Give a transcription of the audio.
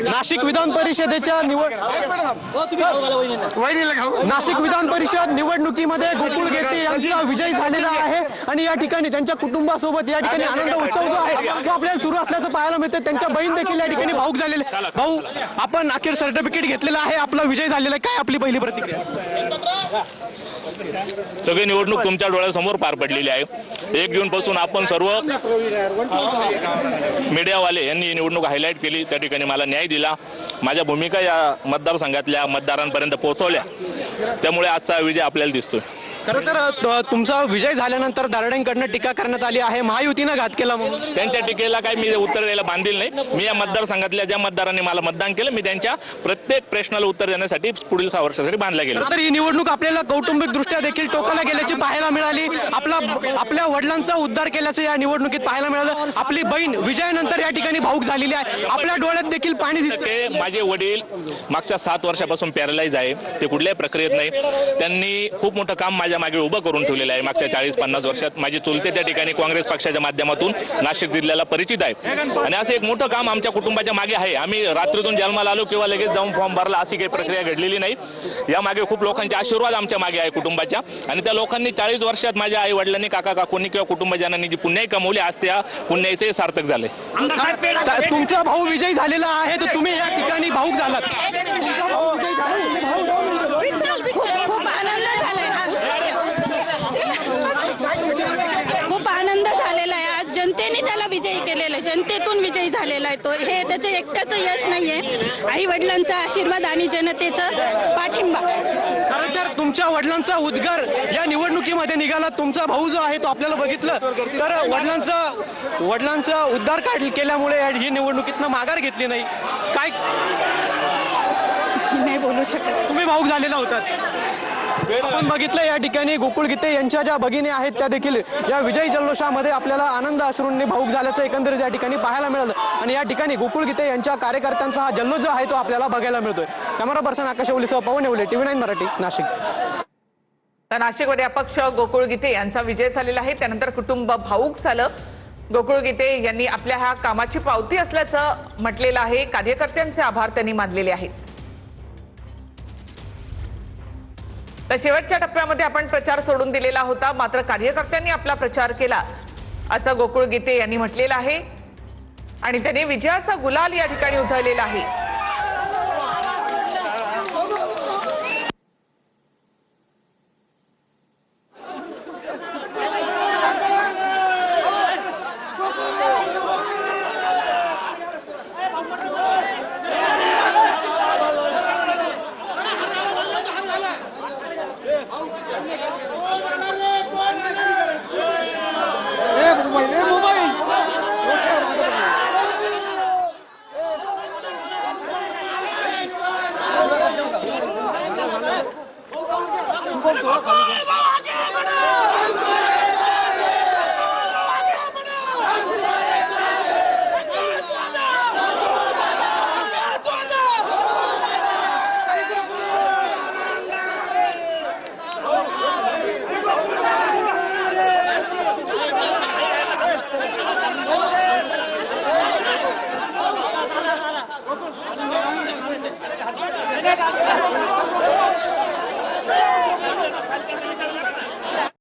नाशिक विधान परिषदेच्या नाशिक विधान परिषद निवडणुकीमध्ये गोकुळ गेते यांचा विजय झालेला आहे आणि या ठिकाणी त्यांच्या कुटुंबासोबत या ठिकाणी आनंद उत्सव जो आहे तो आपल्याला सुरू असल्याचं पाहायला मिळतं। त्यांच्या बहीण देखील या ठिकाणी भाऊक झालेले। भाऊ, आपण अखेर सर्टिफिकेट घेतलेलं आहे, आपला विजय झालेला आहे, काय आपली पहिली प्रतिक्रिया? सगळी निवडणूक तुमच्या डोळ्यासमोर पार पडलेली आहे। 1 जून पासून आपण सर्व मीडियावाले यांनी निवडणूक हायलाइट केली, त्या ठिकाणी मला न्याय दिला, माझ्या भूमिका या मतदारसंघातल्या मतदारांपर्यंत पोहोचवल्या, त्यामुळे आजचा विजय आपल्याला दिसतोय। खरं तर तुमचा विजय झाल्यानंतर दारडेंकडनं टीका करण्यात आली आहे, महायुतीनं घात केला म्हणून। त्यांच्या टीकेला काही मी उत्तर द्यायला बांधील नाही। मी या मतदारसंघातल्या ज्या मतदारांनी मला मतदान केलं, मी त्यांच्या प्रत्येक प्रश्नाला उत्तर देण्यासाठी पुढील 6 वर्षासाठी बांधला गेलो। तर ही निवडणूक आपल्याला कौटुंबिक दृष्ट्या देखील टोकाला गेल्याची पाहायला मिळाली। आपल्या वडिलांचा उद्धार केल्याचं या निवडणुकीत पाहायला मिळालं। आपली बहीण विजयानंतर या ठिकाणी भाऊक झालेली आहे, आपल्या डोळ्यात देखील पाणी दिसते। माझे वडील मागच्या 7 वर्षापासून पॅरालाइज आहे, ते कुठल्याही प्रक्रियेत नाही। त्यांनी खूप मोठं काम माझ्या मागे उभं करून ठेवलेलं आहे। मागच्या 40-50 वर्षात माझी चुलते त्या ठिकाणी काँग्रेस पक्षाच्या माध्यमातून नाशिक जिल्ह्याला परिचित आहे आणि असं एक मोठं काम आमच्या कुटुंबाच्या मागे आहे। आम्ही रात्रीतून जन्माला आलो किंवा लगेच जाऊन फॉर्म भरला अशी काही प्रक्रिया घडलेली नाही। या मागे खूप लोकांचे आशीर्वाद आमच्या मागे आहे कुटुंबाच्या, आणि त्या लोकांनी 40 वर्षात माझ्या आई वडिलांनी, काका काकूंनी किंवा कुटुंबजनांनी जी पुण्याई कमवली, आज त्या पुण्याईचे सार्थक झाले। तुमचा भाऊ विजय झालेला आहे, तर तुम्ही या ठिकाणी भाऊक झालात। खूप आनंद झालेला आहे। आज जनतेने त्याला विजयी केलेला आहे, जनतेतून विजयी झालेला आहे तो। हे त्याचं एकट्याचं यश नाहीये, आई वडिलांचा आशीर्वाद आणि जनतेचा पाठिंबा। खरं तर तुमच्या वडिलांचा उद्गार या निवडणुकीमध्ये निघाला। तुमचा भाऊ जो आहे तो आपल्याला बघितलं तर वडिलांचा उद्धार केल्यामुळे ही निवडणुकीतनं माघार घेतली नाही, काय नाही बोलू शकत। तुम्ही भाऊक झालेला होता। आपण बघितलं या ठिकाणी गोकुळ गीते यांच्या ज्या भगिनी आहेत त्या देखील या विजयी जल्लोषामध्ये आपल्याला आनंद अश्रूंनी भाऊक झाल्याचं एकंदरीत या ठिकाणी पाहायला मिळालं आणि या ठिकाणी गोकुळ गीते यांच्या कार्यकर्त्यांचा हा जल्लोष जो आहे तो आपल्याला बघायला मिळतोय। कॅमेरा पर्सन आकाश ओलीसह पवन येवले, TV9 मराठी, नाशिक। तर नाशिकमध्ये अपक्ष गोकुळ गीते यांचा विजय झालेला आहे, त्यानंतर कुटुंब भाऊक झालं। गोकुळ गीते यांनी आपल्या ह्या कामाची पावती असल्याचं म्हटलेलं आहे, कार्यकर्त्यांचे आभार त्यांनी मानलेले आहेत। तर शेवटच्या टप्प्यामध्ये आपण प्रचार सोडून दिलेला होता, मात्र कार्यकर्त्यांनी आपला प्रचार केला असं गोकुळ गीते यांनी म्हटलेलं आहे आणि त्यांनी विजयाचा गुलाल या ठिकाणी उधळलेला आहे।